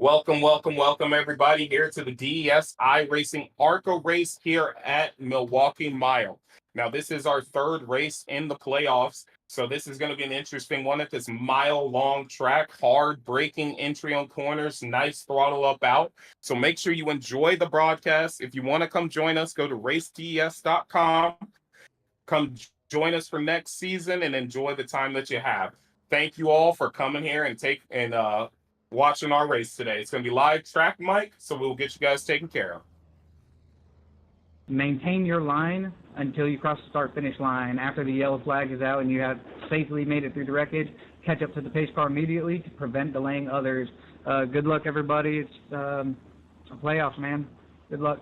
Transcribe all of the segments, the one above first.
Welcome, everybody, here to the DES iRacing ARCA race here at Milwaukee Mile. Now, this is our third race in the playoffs, so this is going to be an interesting one at this mile-long track, hard braking entry on corners, nice throttle up out. So make sure you enjoy the broadcast. If you want to come join us, go to raceds.com. Come join us for next season and enjoy the time that you have. Thank you all for coming here and watching our race today. It's going to be live track, Mike, so we'll get you guys taken care of. Maintain your line until you cross the start-finish line. After the yellow flag is out and you have safely made it through the wreckage, catch up to the pace car immediately to prevent delaying others. Good luck, everybody. It's playoffs, man. Good luck.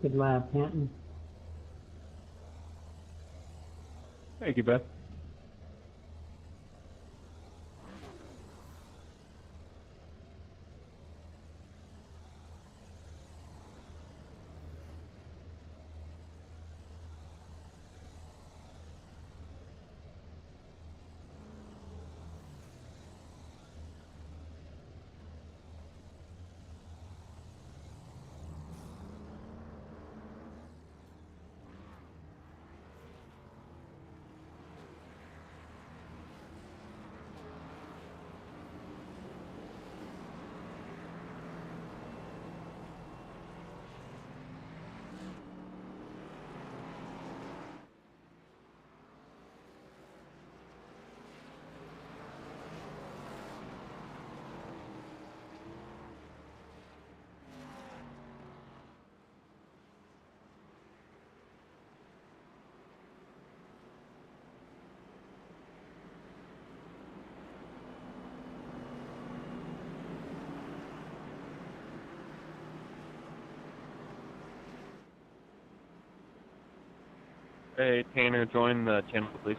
Good lap, Canton. Thank you, Beth. Hey, Tanner, join the channel, please.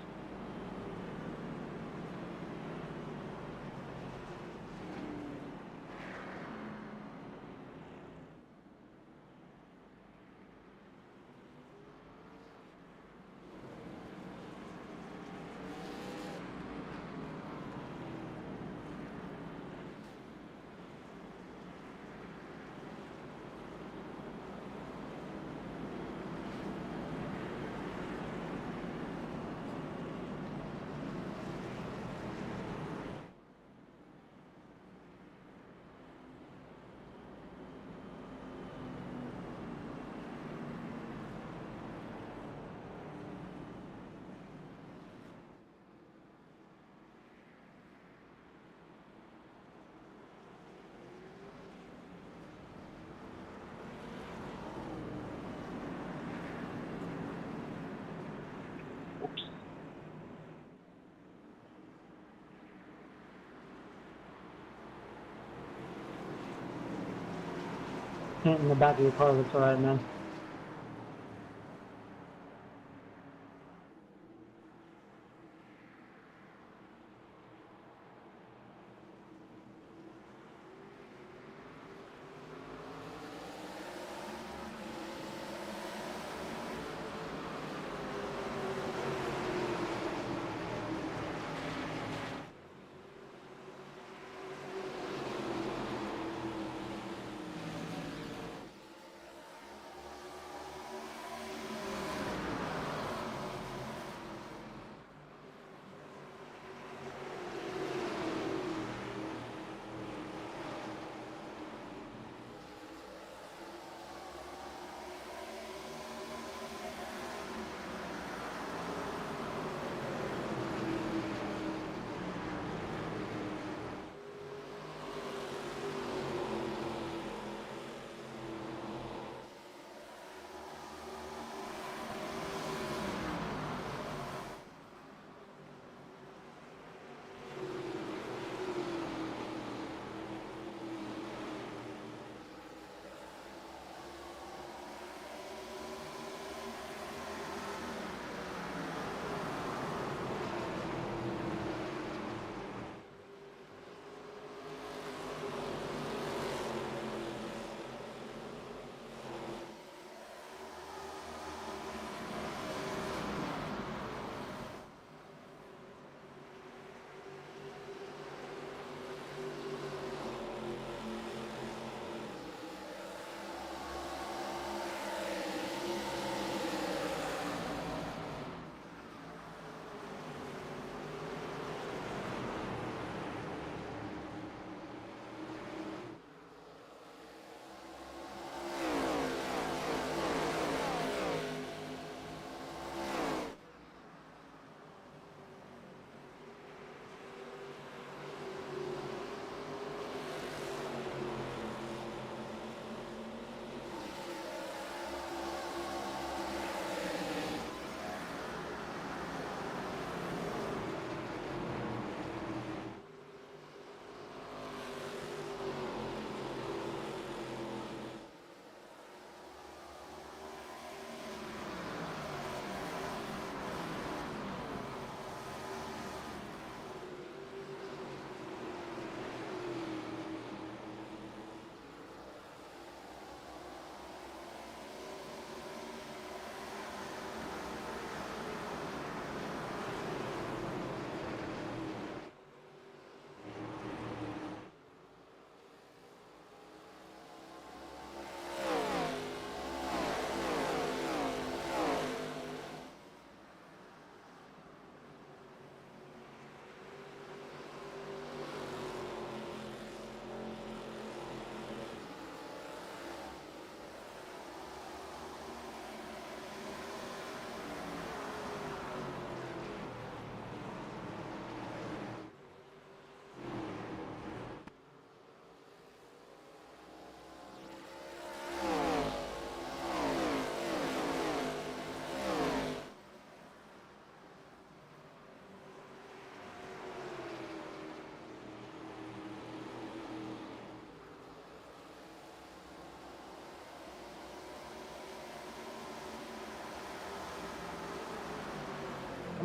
Canton in the back of your car looks alright, man.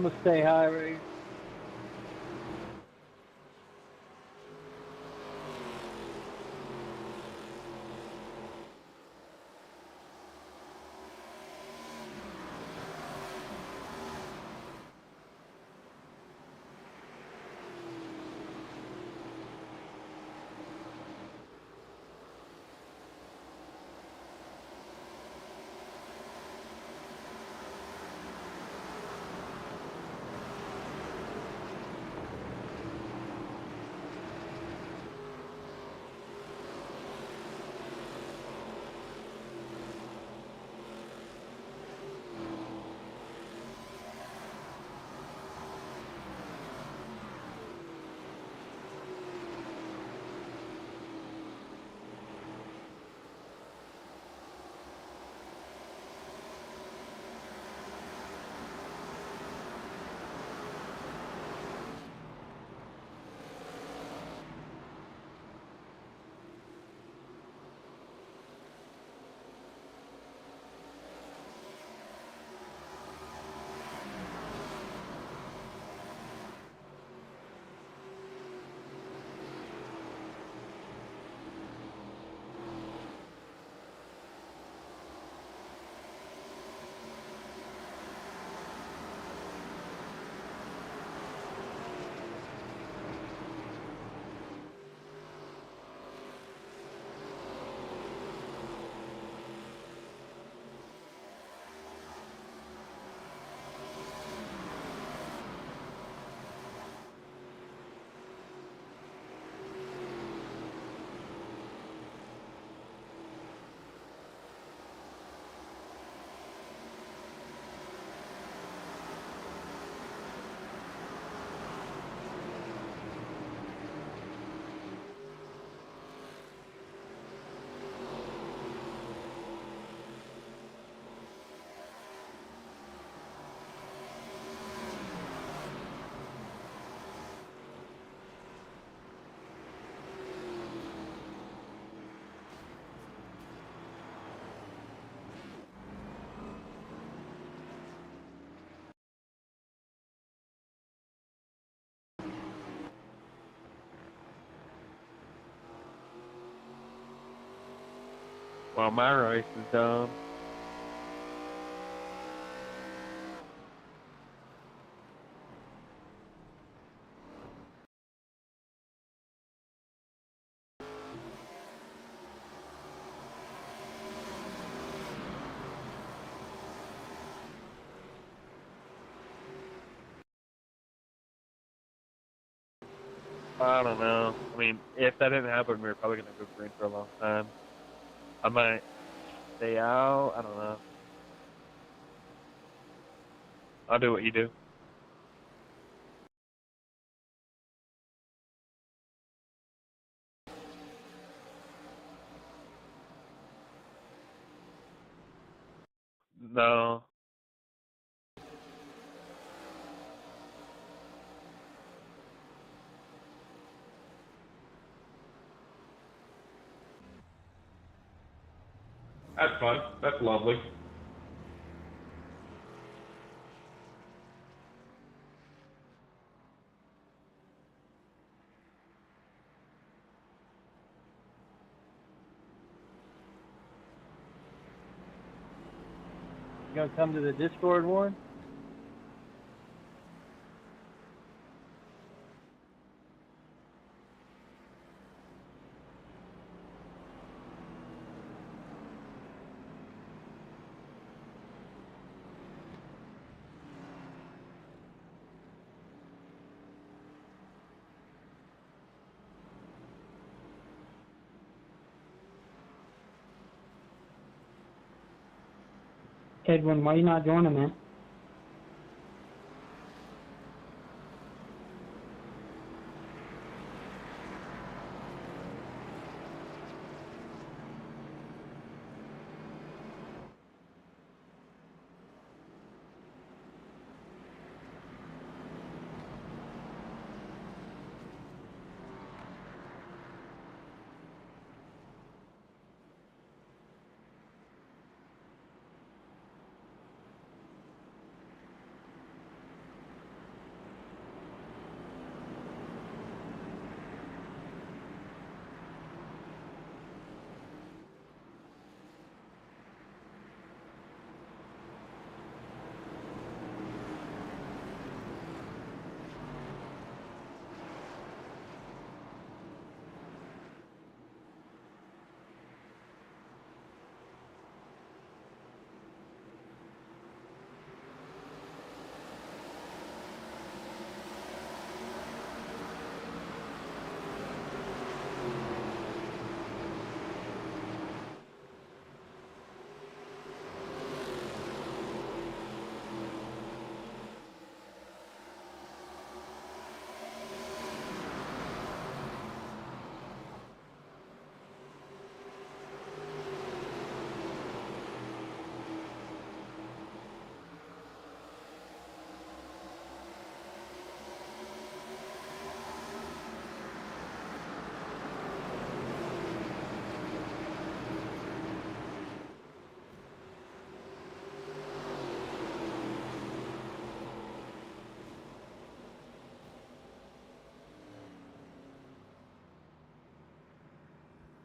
I'm gonna stay high right here. Well, my race is done. I don't know. I mean, if that didn't happen, we were probably going to go green for a long time. I might stay out. I don't know. I'll do what you do. No. That's fun. That's lovely. You gonna come to the Discord, Warren? Edwin, why you not joining, man?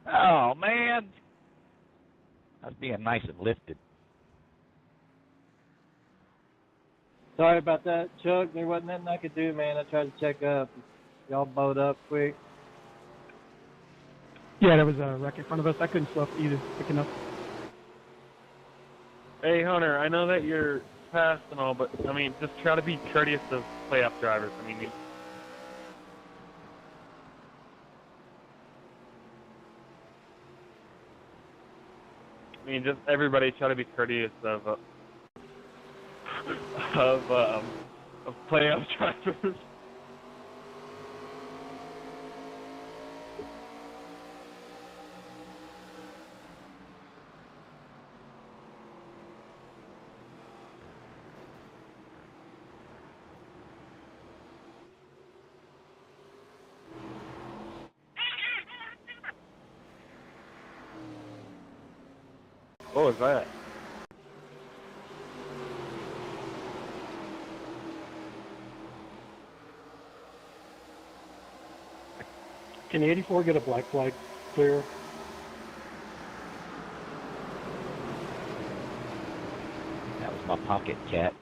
Oh, man. I was being nice and lifted. Sorry about that, Chuck. There wasn't nothing I could do, man. I tried to check up. Y'all bowed up quick. Yeah, there was a wreck in front of us. I couldn't slow up either, picking up. Hey, Hunter, I know that you're fast and all, but, I mean, just try to be courteous to playoff drivers. I mean, just everybody try to be courteous of playoff drivers. What was that? Can the 84 get a black flag clear? That was my pocket cat.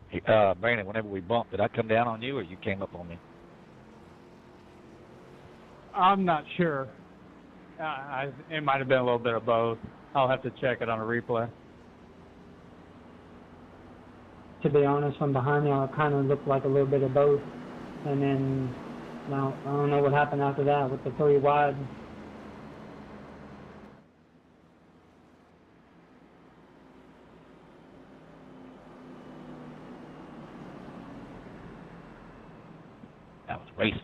Hey, Brandon, whenever we bumped, did I come down on you or you came up on me? I'm not sure. It might have been a little bit of both. I'll have to check it on a replay. To be honest, from behind y'all, it kind of looked like a little bit of both. And then, now, I don't know what happened after that with the 3 wide. That was racing.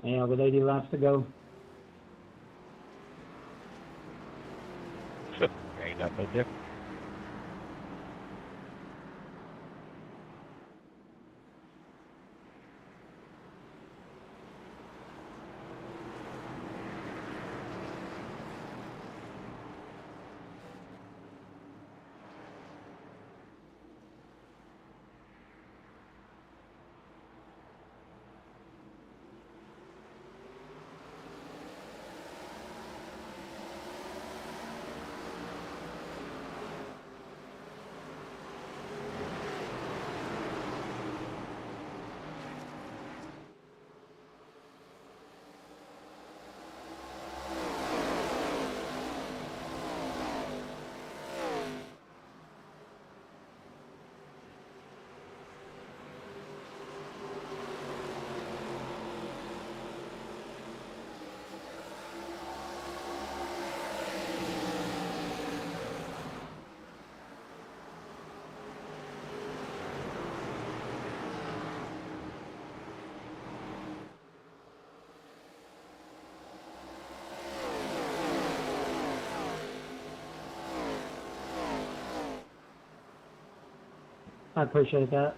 Yeah, with 80 laps to go. Ain't nothing no different. I appreciate that.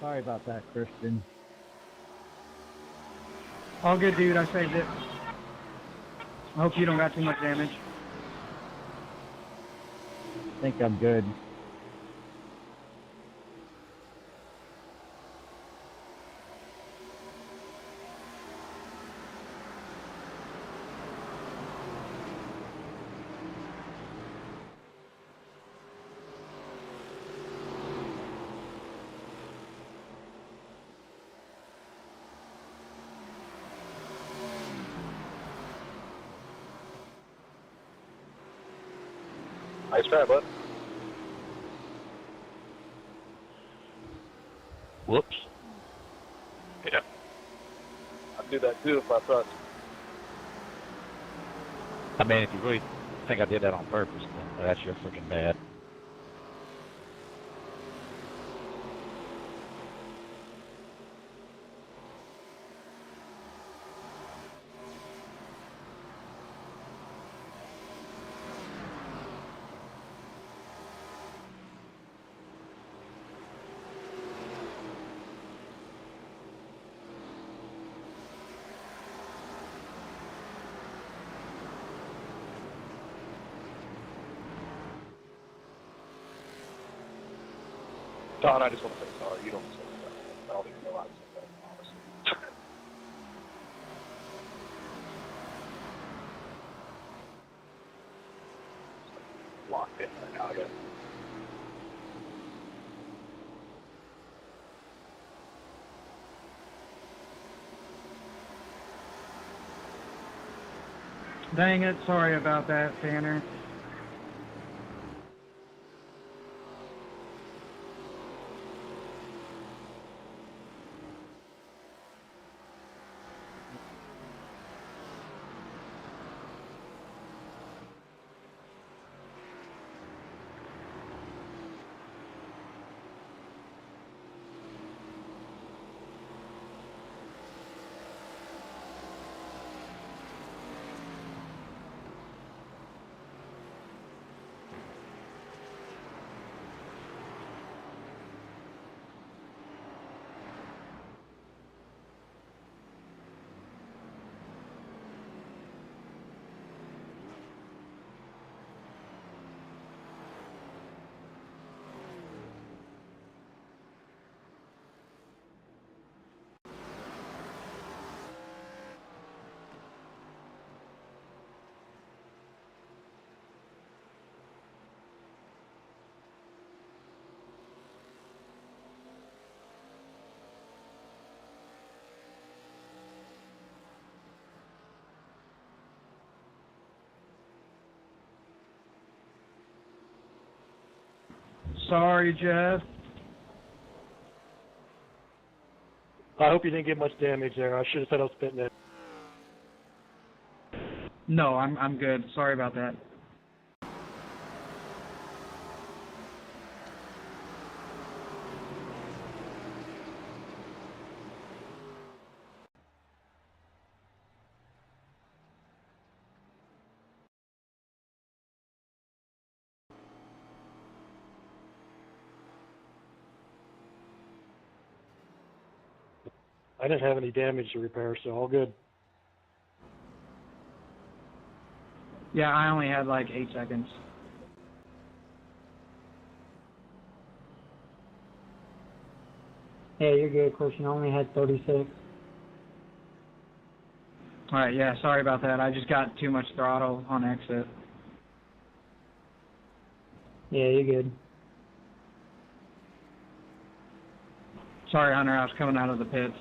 Sorry about that, Christian. All good, dude. I saved it. I hope you don't got too much damage. I think I'm good. Nice try, bud. Whoops. Yeah. I'd do that too if I thought. I mean, if you really think I did that on purpose, then that's your freaking bad. Don, I just want to say sorry. You don't say that. I don't even know how to say that, honestly. Locked in right now, I guess. Dang it. Sorry about that, Tanner. Sorry, Jeff. I hope you didn't get much damage there. I should have said I was spitting it. No, I'm good. Sorry about that. I didn't have any damage to repair, so all good. Yeah, I only had like 8 seconds. Yeah, you're good, Christian. I only had 36. Alright, yeah, sorry about that. I just got too much throttle on exit. Yeah, you're good. Sorry, Hunter, I was coming out of the pits.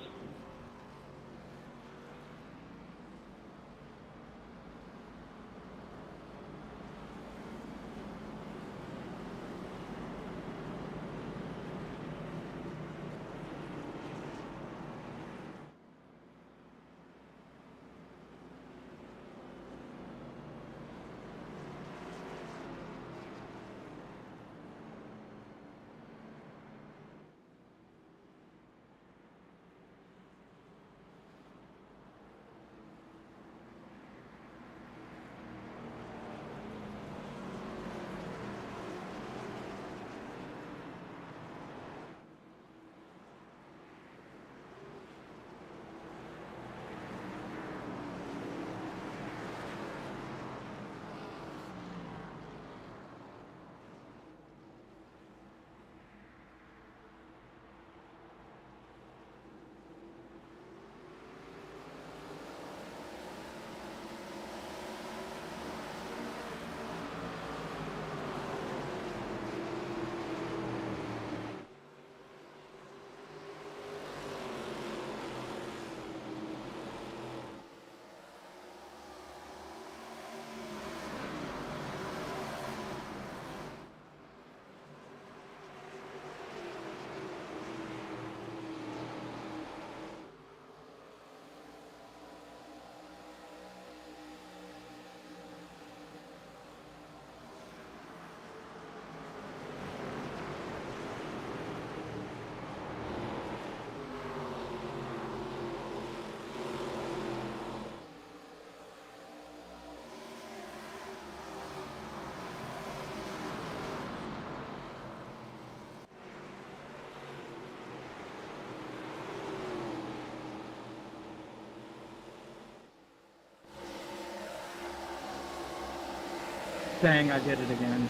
saying I did it again.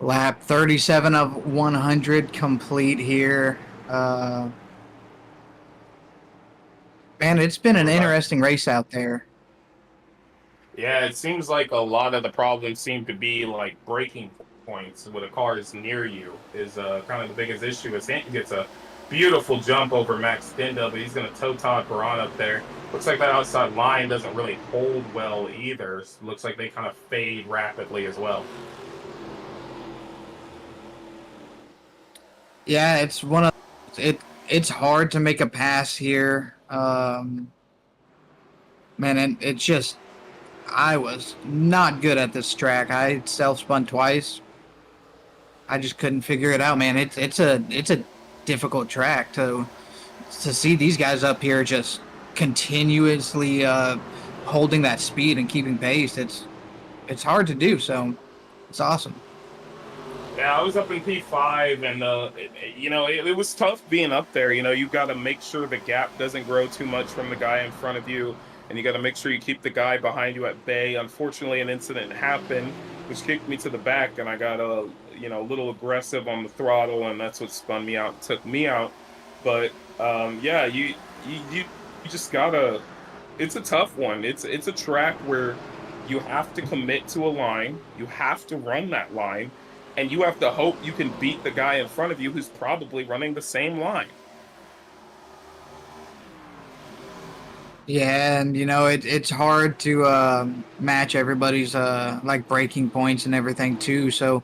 Lap 37 of 100 complete here. Man, it's been an interesting race out there. Yeah, it seems like a lot of the problems seem to be like braking points when a car is near you is kind of the biggest issue. Is Stanton gets a beautiful jump over Max Stendhal, but he's going to toe Todd Perron up there. Looks like that outside line doesn't really hold well either. Looks like they kind of fade rapidly as well. Yeah, it's one of it's hard to make a pass here. Man, and it's just I was not good at this track. I self-spun twice. I just couldn't figure it out, man. It's a difficult track to see these guys up here just continuously holding that speed and keeping pace. It's hard to do, so it's awesome. Yeah, I was up in P5, and it was tough being up there. You got to make sure the gap doesn't grow too much from the guy in front of you, and you got to make sure you keep the guy behind you at bay. Unfortunately, an incident happened, which kicked me to the back, and I got a little aggressive on the throttle, and that's what spun me out, and took me out. But yeah, you just gotta. It's a tough one. It's a track where you have to commit to a line, you have to run that line, and you have to hope you can beat the guy in front of you who's probably running the same line. Yeah, and you know it's hard to match everybody's like braking points and everything too. So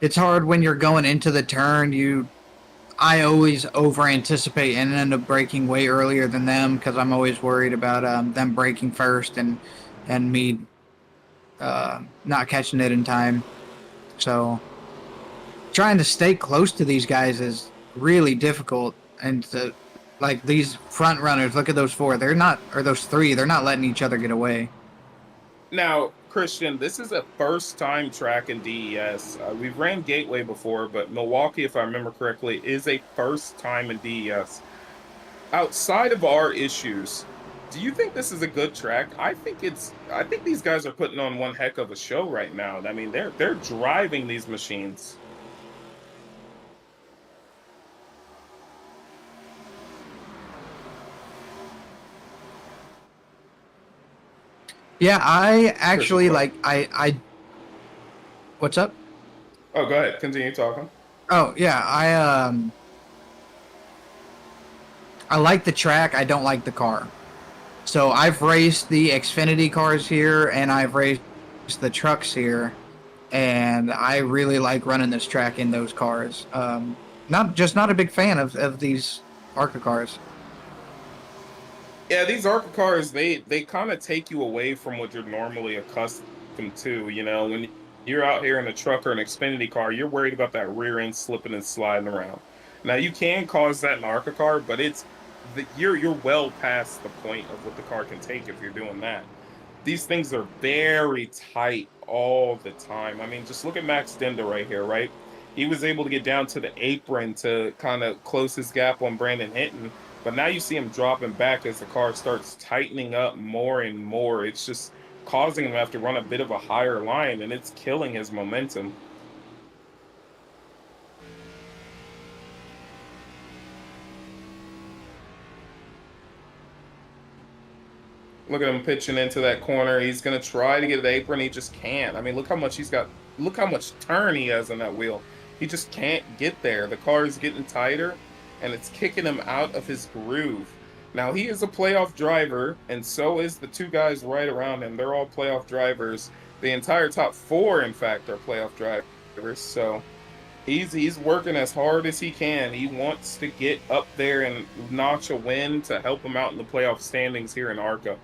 it's hard when you're going into the turn. I always over anticipate and end up braking way earlier than them because I'm always worried about them braking first and me not catching it in time. So trying to stay close to these guys is really difficult. And like these front runners, look at those four. They're not, or those three. They're not letting each other get away. Now, Christian, this is a first time track in DES. We've ran Gateway before, but Milwaukee, if I remember correctly, is a first time in DES. Outside of our issues, do you think this is a good track? I think these guys are putting on one heck of a show right now. I mean, they're driving these machines. Yeah, I actually like I. What's up? Oh, go ahead. Continue talking. Oh yeah, I like the track. I don't like the car. So I've raced the Xfinity cars here, and I've raced the trucks here, and I really like running this track in those cars. Not a big fan of these ARCA cars. Yeah, these ARCA cars, they kind of take you away from what you're normally accustomed to. You know, when you're out here in a truck or an Xfinity car, you're worried about that rear end slipping and sliding around. Now you can cause that in an ARCA car, but you're well past the point of what the car can take if you're doing that. These things are very tight all the time. I mean, just look at Max Denda right here, right? He was able to get down to the apron to kind of close his gap on Brandon Hinton, but now you see him dropping back as the car starts tightening up more and more. It's just causing him to have to run a bit of a higher line, and it's killing his momentum. Look at him pitching into that corner. He's going to try to get the apron. He just can't. I mean, look how much he's got. Look how much turn he has on that wheel. He just can't get there. The car is getting tighter, and it's kicking him out of his groove. Now, he is a playoff driver, and so is the two guys right around him. They're all playoff drivers. The entire top four, in fact, are playoff drivers. So he's working as hard as he can. He wants to get up there and notch a win to help him out in the playoff standings here in ARCA.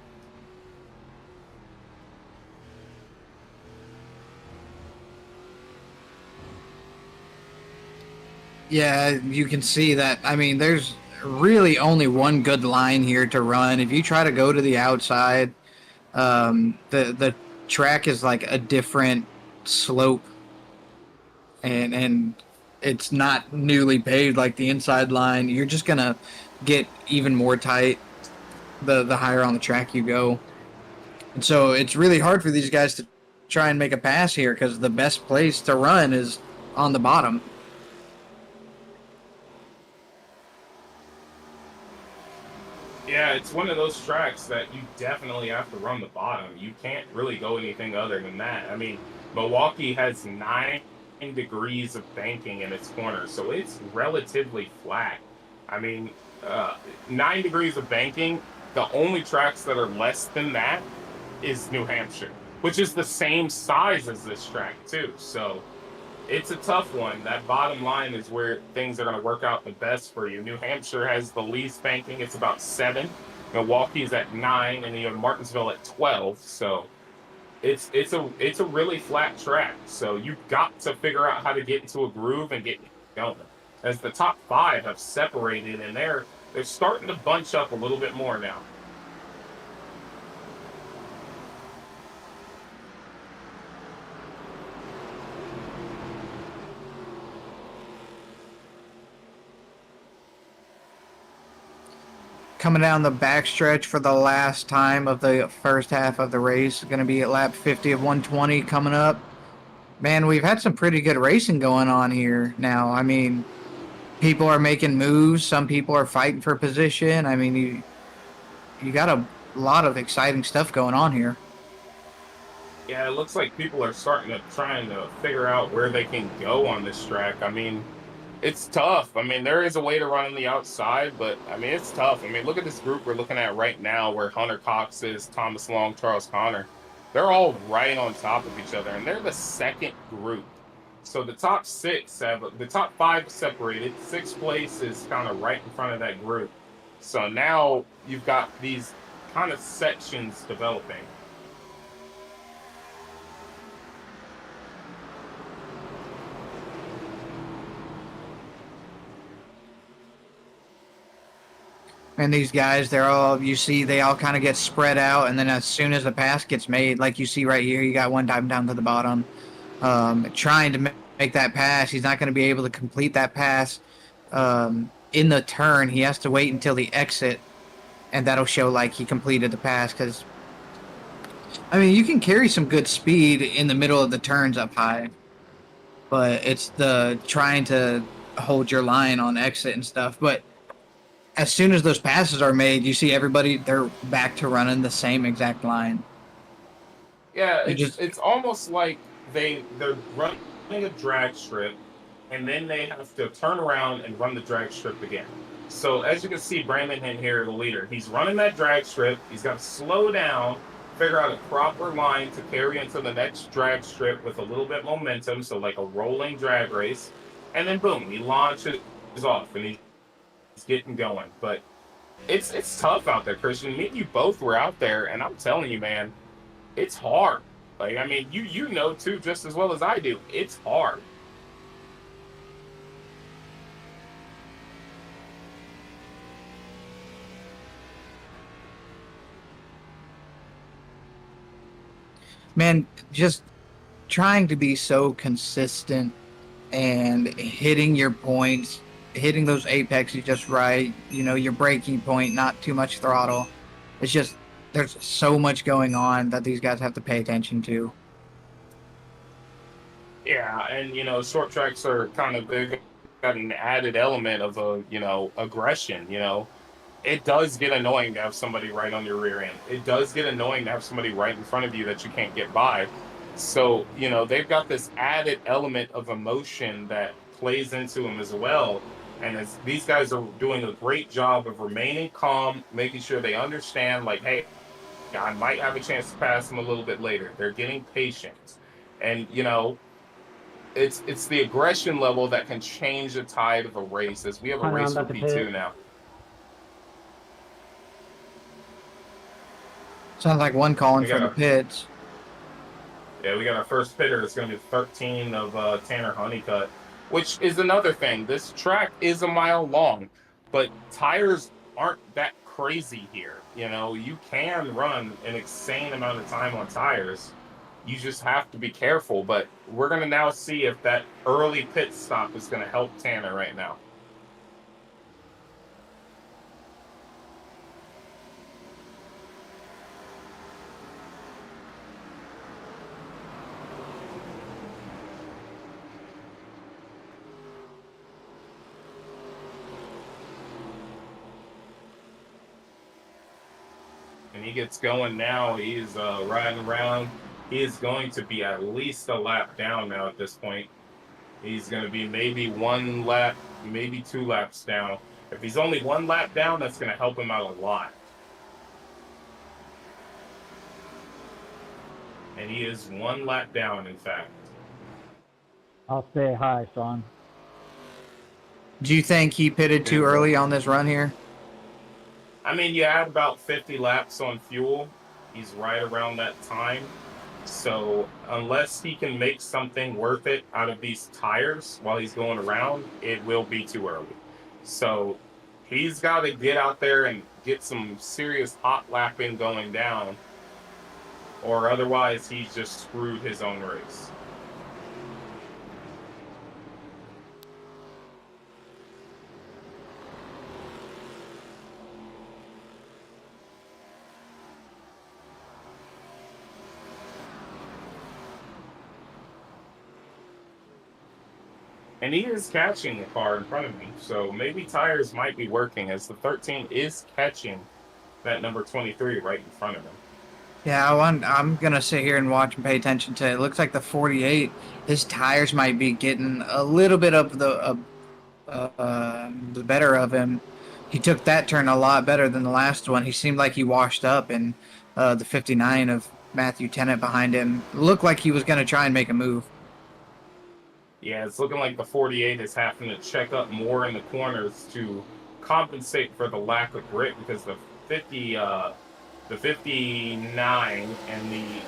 Yeah, you can see that. I mean, there's really only one good line here to run. If you try to go to the outside, the track is like a different slope, and it's not newly paved like the inside line. You're just gonna get even more tight the higher on the track you go, and so it's really hard for these guys to try and make a pass here because the best place to run is on the bottom. Yeah, it's one of those tracks that you definitely have to run the bottom. You can't really go anything other than that. I mean, Milwaukee has 9 degrees of banking in its corner, so it's relatively flat. I mean, 9 degrees of banking, the only tracks that are less than that is New Hampshire, which is the same size as this track, too. So it's a tough one. That bottom line is where things are going to work out the best for you. New Hampshire has the least banking. It's about 7. Milwaukee's at 9, and you have Martinsville at 12. So it's a really flat track. So you've got to figure out how to get into a groove and get going. As the top 5 have separated, and they're starting to bunch up a little bit more now. Coming down the backstretch for the last time of the first half of the race. Going to be at lap 50 of 120 coming up. Man, we've had some pretty good racing going on here now. I mean, people are making moves. Some people are fighting for position. I mean, you got a lot of exciting stuff going on here. Yeah, it looks like people are trying to figure out where they can go on this track. I mean, It's tough. I mean, there is a way to run on the outside, but I mean, it's tough. I mean, look at this group we're looking at right now where Hunter Cox is, Thomas Long, Charles Connor. They're all right on top of each other, and they're the second group. So the top six have the top five separated. Sixth place is kind of right in front of that group. So now you've got these kind of sections developing. And these guys, they're all, you see, they all kind of get spread out. And then as soon as the pass gets made, like you see right here, you got one time down to the bottom, trying to make that pass. He's not going to be able to complete that pass in the turn. He has to wait until the exit, and that'll show like he completed the pass. Because, I mean, you can carry some good speed in the middle of the turns up high, but it's the trying to hold your line on exit and stuff. But as soon as those passes are made, you see everybody, they're back to running the same exact line. Yeah, it's almost like they're running a drag strip, and then they have to turn around and run the drag strip again. So as you can see, Brandon in here, the leader, he's running that drag strip. He's got to slow down, figure out a proper line to carry into the next drag strip with a little bit momentum, so like a rolling drag race, and then boom, he launches off and he's getting going. But it's tough out there, Christian. Me and you both were out there, and I'm telling you, man, it's hard. Like, I mean, you know too, just as well as I do. It's hard. Man, just trying to be so consistent and hitting your points, hitting those apexes just right, you know, your breaking point, not too much throttle. It's just, there's so much going on that these guys have to pay attention to. Yeah, and you know, short tracks are kind of big, got an added element of aggression. It does get annoying to have somebody right on your rear end. It does get annoying to have somebody right in front of you that you can't get by. So, they've got this added element of emotion that plays into them as well. And as these guys are doing a great job of remaining calm, making sure they understand, like, hey, I might have a chance to pass them a little bit later. They're getting patient. And, it's the aggression level that can change the tide of a race, as we have a race for P2 now. Sounds like one calling for the pits. Yeah, we got our first pitter. It's going to be 13 of Tanner Honeycutt, which is another thing. This track is a mile long, but tires aren't that crazy here. You can run an insane amount of time on tires. You just have to be careful. But we're going to now see if that early pit stop is going to help Tanner right now. And he gets going now. He's riding around. He is going to be at least a lap down now at this point. He's going to be maybe one lap, maybe 2 laps down. If he's only 1 lap down, that's going to help him out a lot. And he is 1 lap down, in fact. I'll stay high, son. Do you think he pitted too early on this run here? I mean, you add about 50 laps on fuel. He's right around that time. So unless he can make something worth it out of these tires while he's going around, it will be too early. So he's got to get out there and get some serious hot lapping going down, or otherwise he's just screwed his own race. And he is catching the car in front of me, so maybe tires might be working, as the 13 is catching that number 23 right in front of him. Yeah, I'm going to sit here and watch and pay attention to it. It looks like the 48, his tires might be getting a little bit of the better of him. He took that turn a lot better than the last one. He seemed like he washed up, and the 59 of Matthew Tennant behind him looked like he was going to try and make a move. Yeah, it's looking like the 48 is having to check up more in the corners to compensate for the lack of grip, because the 59 and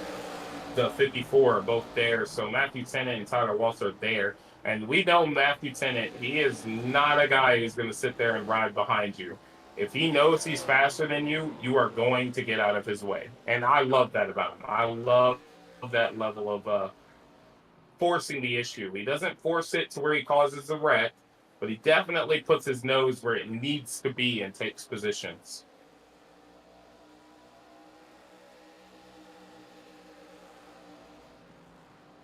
the 54 are both there. So Matthew Tennant and Tyler Walsh are there. And we know Matthew Tennant, he is not a guy who's going to sit there and ride behind you. If he knows he's faster than you, you are going to get out of his way. And I love that about him. I love that level of forcing the issue. He doesn't force it to where he causes a wreck, but he definitely puts his nose where it needs to be and takes positions.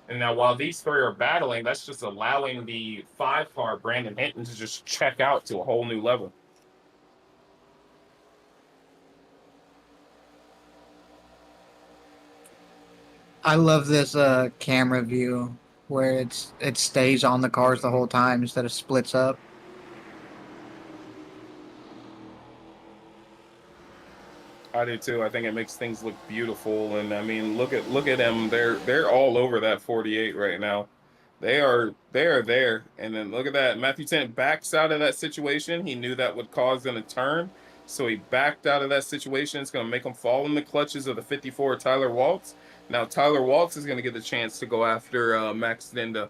And now while these three are battling, that's just allowing the 5-car Brandon Hinton to just check out to a whole new level. I love this camera view where it stays on the cars the whole time instead of splits up. I do too. I think it makes things look beautiful. And I mean, look at them. They're all over that 48 right now. They are there. And then look at that. Matthew Tennant backs out of that situation. He knew that would cause them a turn, so he backed out of that situation. It's going to make him fall in the clutches of the 54 Tyler Waltz. Now Tyler Waltz is going to get the chance to go after Max Dinda.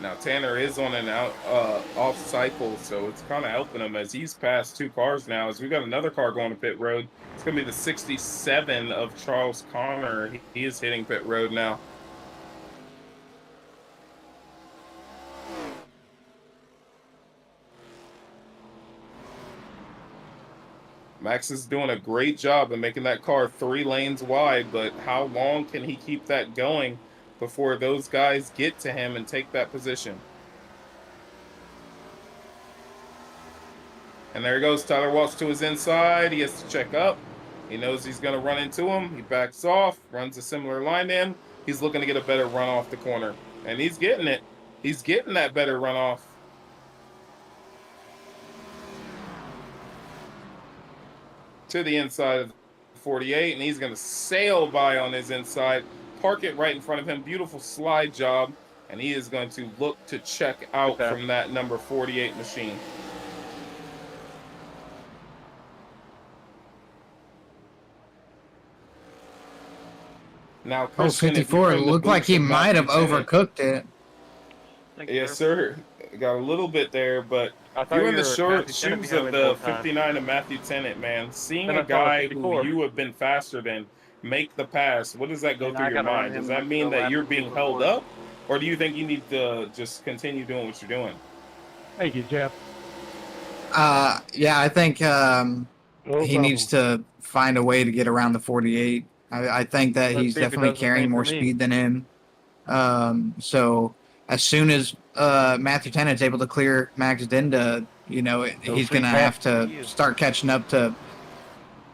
Now Tanner is on an off cycle, so it's kind of helping him as he's passed 2 cars now. As we got another car going to pit road. It's going to be the 67 of Charles Connor. He is hitting pit road now. Max is doing a great job of making that car 3 lanes wide, but how long can he keep that going before those guys get to him and take that position? And there he goes. Tyler Walsh to his inside. He has to check up. He knows he's going to run into him. He backs off, runs a similar line in. He's looking to get a better run off the corner. And he's getting it. He's getting that better run off. To the inside of the 48, and he's going to sail by on his inside, park it right in front of him. Beautiful slide job, and he is going to look to check out from that number 48 machine. Now, Christian, 54 looked like he might have overcooked it. Yes, sir. Got a little bit there, but you're in the short shoes of the 59 of Matthew Tennant, man. Seeing a guy who you have been faster than make the pass, what does that go through your mind? Does that mean that you're being held up, or do you think you need to just continue doing what you're doing? Thank you, Jeff. Yeah, I think he needs to find a way to get around the 48. I think that he's definitely carrying more speed than him. So as soon as Matthew Tennant's able to clear Max Dinda, you know, he's going to have to start catching up to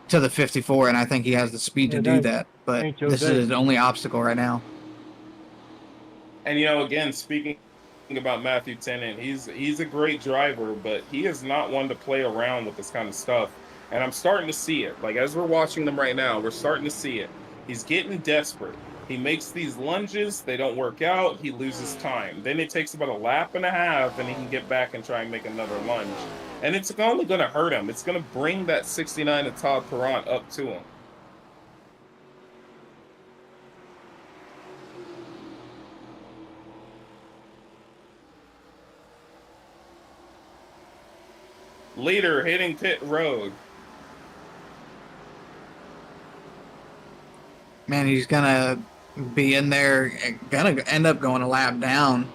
the 54, and I think he has the speed to do that. But this is his only obstacle right now. And, you know, again, speaking about Matthew Tennant, he's a great driver, but he is not one to play around with this kind of stuff. And I'm starting to see it. Like, as we're watching them right now, we're starting to see it. He's getting desperate. He makes these lunges. They don't work out. He loses time. Then it takes about a lap and a half, and he can get back and try and make another lunge. And it's only going to hurt him. It's going to bring that 69 of Todd Perrant up to him. Leader hitting pit road. Man, he's gonna be in there, gonna end up going a lap down.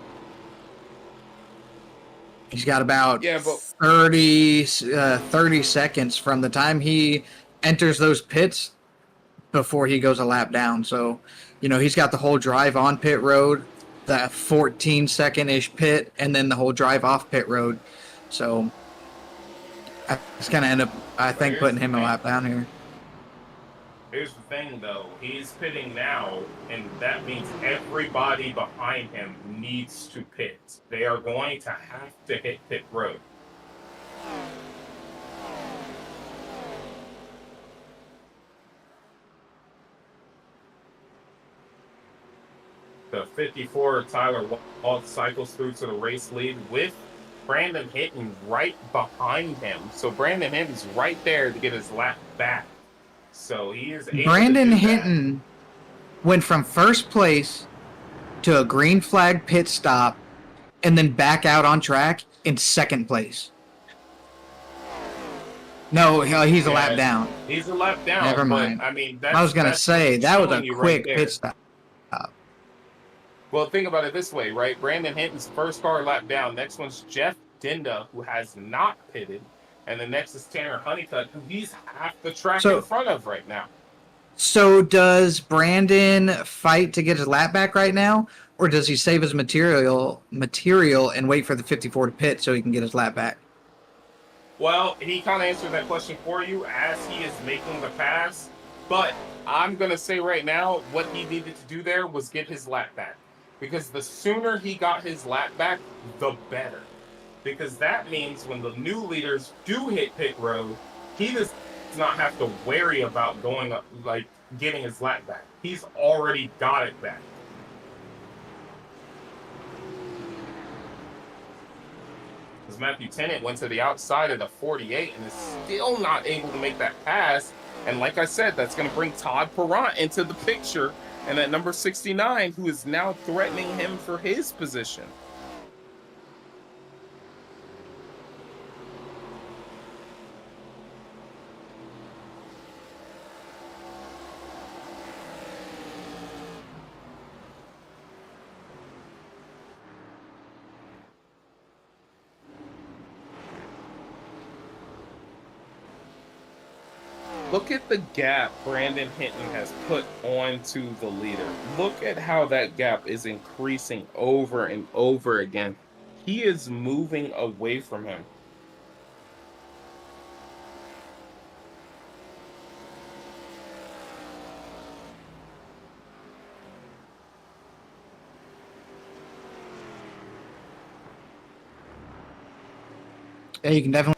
He's got about 30 seconds from the time he enters those pits before he goes a lap down. So, you know, he's got the whole drive on pit road, the 14-second-ish pit, and then the whole drive off pit road. So it's gonna end up, I think, putting him a lap down here. Here's the thing, though. He's pitting now, and that means everybody behind him needs to pit. They are going to have to hit pit road. The 54 Tyler Walt cycles through to the race lead with Brandon Hinton right behind him. So Brandon Hinton's right there to get his lap back. So he is able Brandon to do Hinton went from first place to a green flag pit stop and then back out on track in second place. No, he's a lap down. He's a lap down. Never mind. But, I mean, I was gonna say that was a quick pit stop. Well, think about it this way, right? Brandon Hinton's first car lap down. Next one's Jeff Dinda, who has not pitted. And the next is Tanner Honeycutt, who he's half the track in front of right now. So does Brandon fight to get his lap back right now? Or does he save his material and wait for the 54 to pit so he can get his lap back? Well, he kind of answered that question for you as he is making the pass. But I'm going to say right now, what he needed to do there was get his lap back. Because the sooner he got his lap back, the better. Because that means when the new leaders do hit pit road, he does not have to worry about going up, like getting his lap back. He's already got it back. Because Matthew Tennant went to the outside of the 48 and is still not able to make that pass. And like I said, that's going to bring Todd Perrant into the picture. And at number 69, who is now threatening him for his position. Look at the gap Brandon Hinton has put onto the leader. Look at how that gap is increasing over and over again. He is moving away from him. Yeah, you can definitely.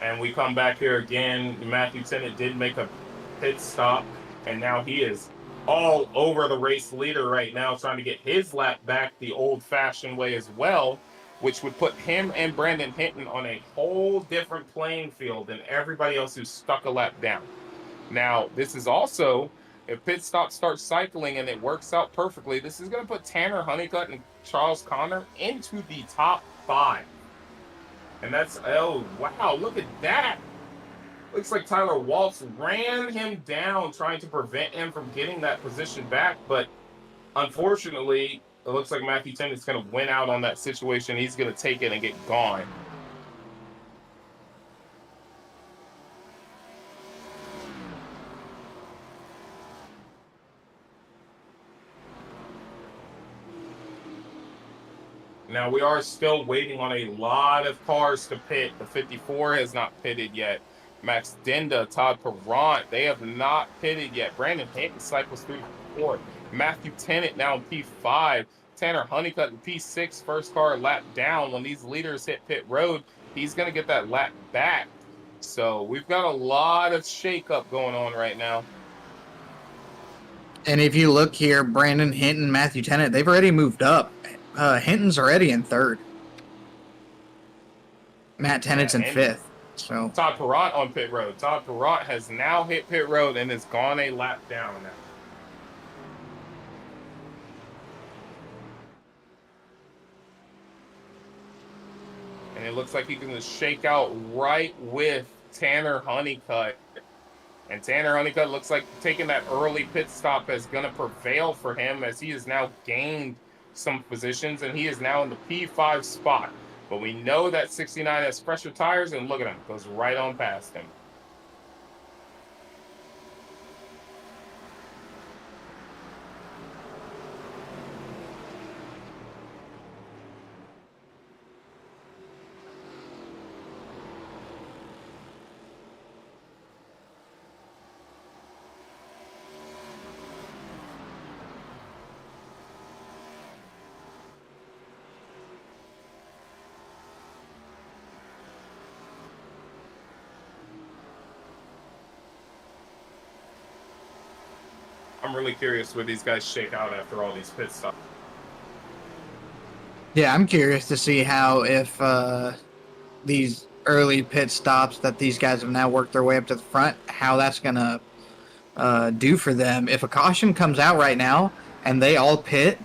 And we come back here again. Matthew Tennant did make a pit stop, and now he is all over the race leader right now, trying to get his lap back the old-fashioned way as well, which would put him and Brandon Hinton on a whole different playing field than everybody else who's stuck a lap down. Now, this is also, if pit stop starts cycling and it works out perfectly, this is going to put Tanner Honeycutt and Charles Connor into the top 5. And that's, oh, wow, look at that. Looks like Tyler Waltz ran him down, trying to prevent him from getting that position back. But unfortunately, it looks like Matthew Tennant's going to win out on that situation. He's going to take it and get gone. Now, we are still waiting on a lot of cars to pit. The 54 has not pitted yet. Max Dinda, Todd Perrant, they have not pitted yet. Brandon Hinton cycles through P4. Matthew Tennant now in P5. Tanner Honeycutt in P6, first car lap down. When these leaders hit pit road, he's going to get that lap back. So we've got a lot of shakeup going on right now. And if you look here, Brandon Hinton, Matthew Tennant, they've already moved up. Hinton's already in 3rd. Matt Tennant's in 5th. So Todd Perrant on pit road. Todd Perrant has now hit pit road and has gone a lap down now. And it looks like he's going to shake out right with Tanner Honeycutt. And Tanner Honeycutt looks like taking that early pit stop is going to prevail for him, as he has now gained some positions, and he is now in the P5 spot. But we know that 69 has fresher tires, and look at him, goes right on past him. I'm really curious where these guys shake out after all these pit stops. yeah, I'm curious to see how, if these early pit stops that these guys have now worked their way up to the front, how that's going to do for them. If a caution comes out right now and they all pit,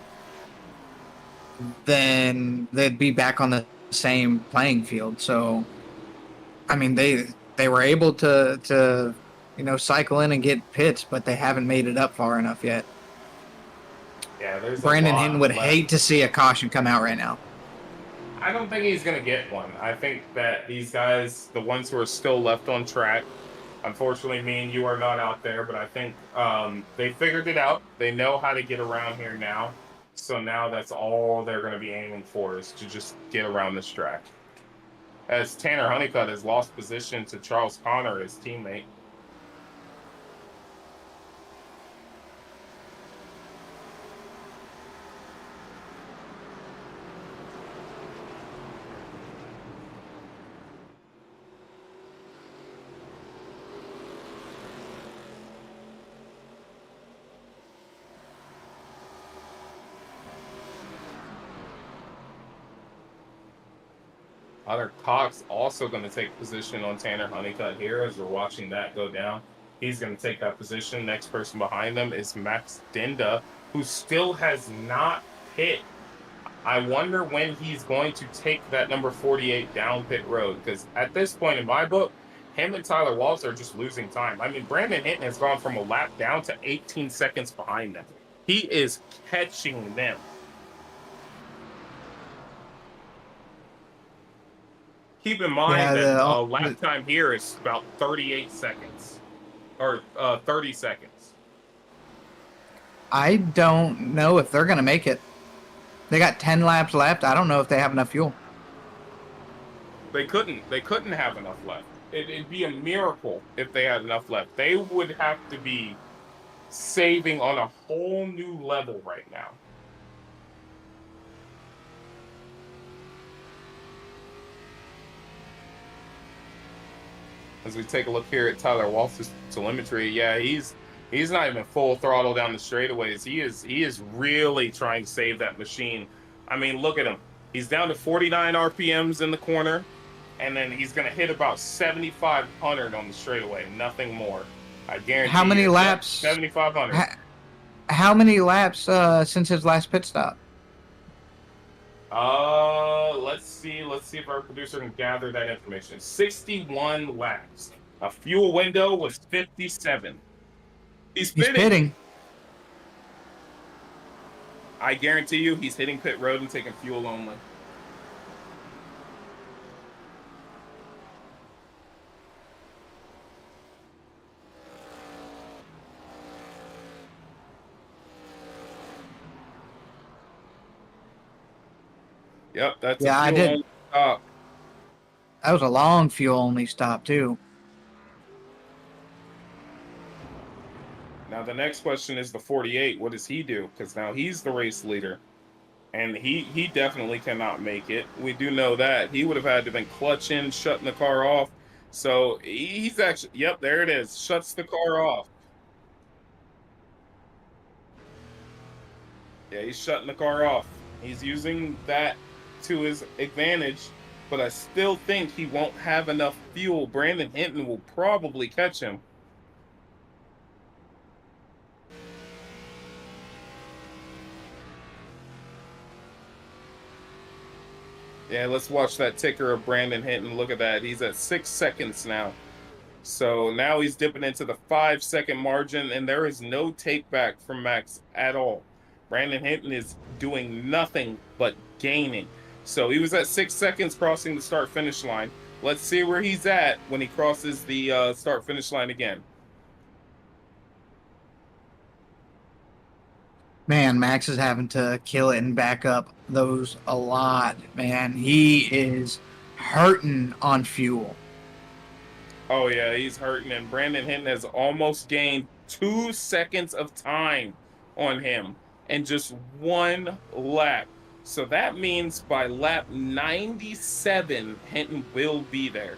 then they'd be back on the same playing field. So, I mean, they were able to cycle in and get pits, but they haven't made it up far enough yet. Yeah, there's Brandon Hinton would hate to see a caution come out right now. I don't think he's going to get one. I think that these guys, the ones who are still left on track, unfortunately, me and you are not out there, but I think they figured it out. They know how to get around here now. So now that's all they're going to be aiming for, is to just get around this track. As Tanner Honeycutt has lost position to Charles Connor, his teammate. Hunter Cox also going to take position on Tanner Honeycutt here as we're watching that go down. He's going to take that position. Next person behind them is Max Dinda, who still has not hit. I wonder when he's going to take that number 48 down pit road, because at this point in my book, him and Tyler Waltz are just losing time. I mean, Brandon Hinton has gone from a lap down to 18 seconds behind them. He is catching them. Keep in mind that lap time here is about 38 seconds, or 30 seconds. I don't know if they're going to make it. They got 10 laps left. I don't know if they have enough fuel. They couldn't have enough left. It'd be a miracle if they had enough left. They would have to be saving on a whole new level right now. as we take a look here at Tyler Walsh's telemetry, yeah, he's not even full throttle down the straightaways. He is really trying to save that machine. I mean, look at him. He's down to 49 RPMs in the corner, and then he's going to hit about 7,500 on the straightaway, nothing more. I guarantee. How many you, laps? 7,500. How many laps since his last pit stop? Let's see if our producer can gather that information. 61 laps. A fuel window was 57. He's pitting. I guarantee you he's hitting pit road and taking fuel only. Yep, that's Yeah, I did. Stop. That was a long fuel only stop too. Now the next question is the 48. What does he do? Because now he's the race leader, and he definitely cannot make it. We do know that he would have had to been clutching, shutting the car off. So he's actually, yep, there it is. Shuts the car off. Yeah, he's shutting the car off. He's using that to his advantage, but I still think he won't have enough fuel. Brandon Hinton will probably catch him. Yeah, let's watch that ticker of Brandon Hinton. Look at that. He's at 6 seconds now. So now he's dipping into the 5-second margin, and there is no take back from Max at all. Brandon Hinton is doing nothing but gaining. So he was at 6 seconds crossing the start-finish line. Let's see where he's at when he crosses the start-finish line again. Man, Max is having to kill it and back up those a lot, man. He is hurting on fuel. Oh, yeah, he's hurting. And Brandon Hinton has almost gained 2 seconds of time on him in just one lap. So that means by lap 97, Hinton will be there.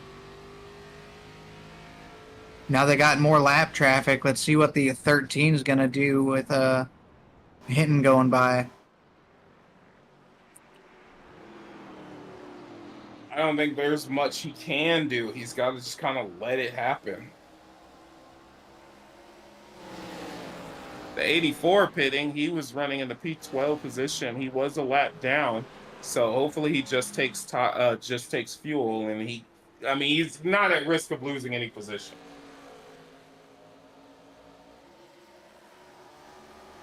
Now they got more lap traffic. Let's see what the 13 is going to do with Hinton going by. I don't think there's much he can do. He's got to just kind of let it happen. The 84 pitting, he was running in the P12 position. He was a lap down, so hopefully he just takes fuel, and he's not at risk of losing any position.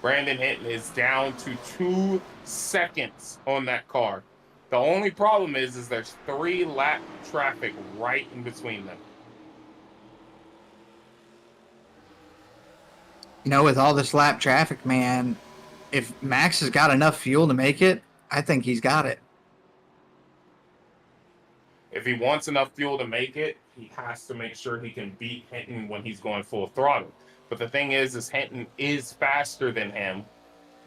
Brandon Hinton is down to 2 seconds on that car. The only problem is there's 3 lap traffic right in between them. You know, with all this lap traffic, man, if Max has got enough fuel to make it, I think he's got it. If he wants enough fuel to make it, he has to make sure he can beat Hinton when he's going full throttle. But the thing is Hinton is faster than him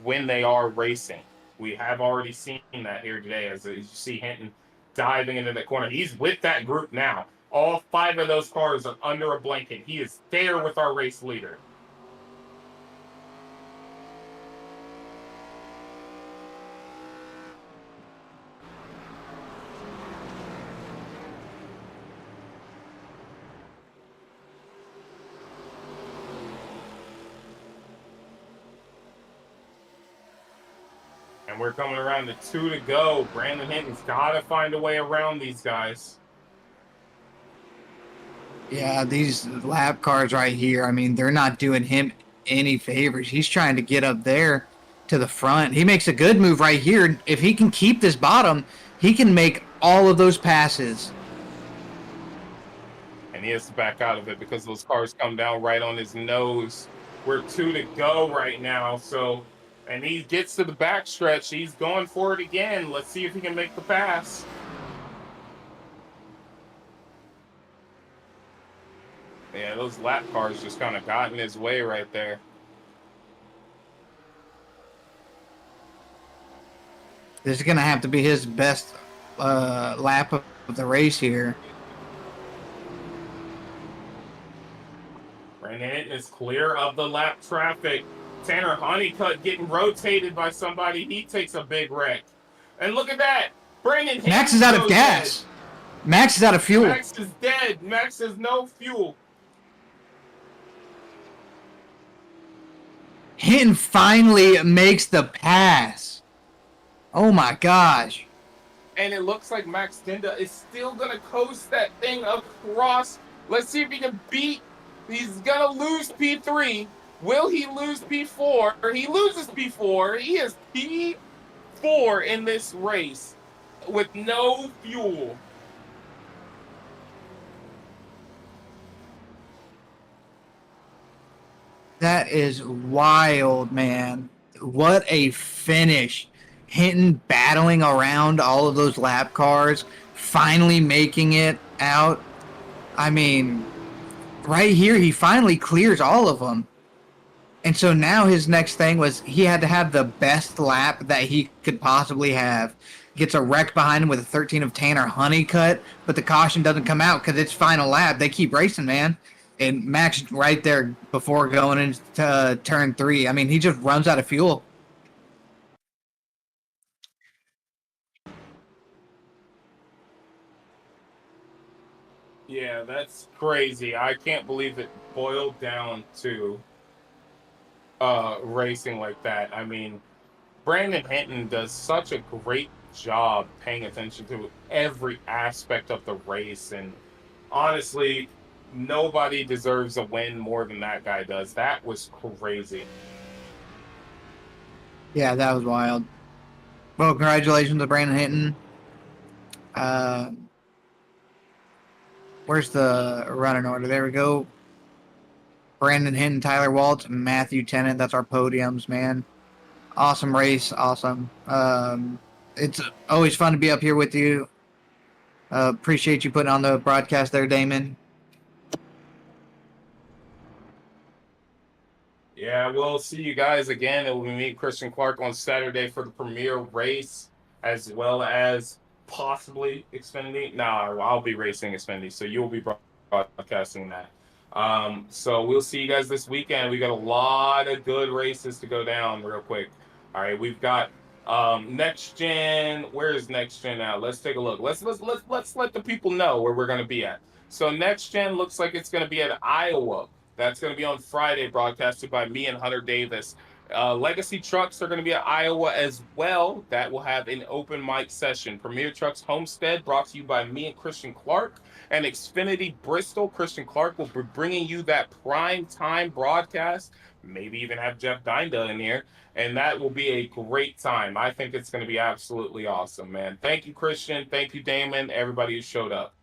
when they are racing. We have already seen that here today as you see Hinton diving into the corner. He's with that group now. All 5 of those cars are under a blanket. He is there with our race leader. And we're coming around to 2 to go. Brandon Hinton's got to find a way around these guys. Yeah, these lap cars right here, I mean, they're not doing him any favors. He's trying to get up there to the front. He makes a good move right here. If he can keep this bottom, he can make all of those passes. And he has to back out of it because those cars come down right on his nose. We're 2 to go right now, so... And he gets to the backstretch. He's going for it again. Let's see if he can make the pass. Yeah, those lap cars just kind of got in his way right there. This is going to have to be his best lap of the race here. Brandon Hinton is clear of the lap traffic. Tanner Honeycutt getting rotated by somebody. He takes a big wreck. And look at that. Brandon Hinton Max is out of goes gas. dead. Max is out of fuel. Max is dead. Max has no fuel. Hinton finally makes the pass. Oh my gosh. And it looks like Max Dinda is still going to coast that thing across. Let's see if he can beat. He's going to lose P3. Will he lose P4? He loses P4. He is P4 in this race with no fuel. That is wild, man. What a finish. Hinton battling around all of those lap cars, finally making it out. I mean, right here, he finally clears all of them. And so now his next thing was he had to have the best lap that he could possibly have. Gets a wreck behind him with a 13 of Tanner Honeycutt, but the caution doesn't come out because it's final lap. They keep racing, man. And Max right there before going into turn 3. I mean, he just runs out of fuel. Yeah, that's crazy. I can't believe it boiled down to racing like that. I mean, Brandon Hinton does such a great job paying attention to every aspect of the race, and honestly, nobody deserves a win more than that guy does. That was crazy. Yeah, that was wild. Well, congratulations to Brandon Hinton. Where's the running order? There we go. Brandon Hinton, Tyler Waltz, Matthew Tennant. That's our podiums, man. Awesome race. Awesome. It's always fun to be up here with you. Appreciate you putting on the broadcast there, Damon. Yeah, we'll see you guys again. It will be me, Christian Clark, on Saturday for the premiere race, as well as possibly Xfinity. No, I'll be racing Xfinity, so you'll be broadcasting that. So we'll see you guys this weekend. We got a lot of good races to go down real quick. All right, we've got next gen. Where is next gen now? Let's take a look. Let's let the people know where we're going to be at. So next gen looks like it's going to be at Iowa. That's going to be on Friday, broadcasted by me and Hunter Davis. Legacy Trucks are going to be at Iowa as well. That will have an open mic session. Premier Trucks Homestead, brought to you by me and Christian Clark. And Xfinity Bristol, Christian Clark will be bringing you that prime time broadcast. Maybe even have Jeff Dinda in here. And that will be a great time. I think it's going to be absolutely awesome, man. Thank you, Christian. Thank you, Damon. Everybody who showed up.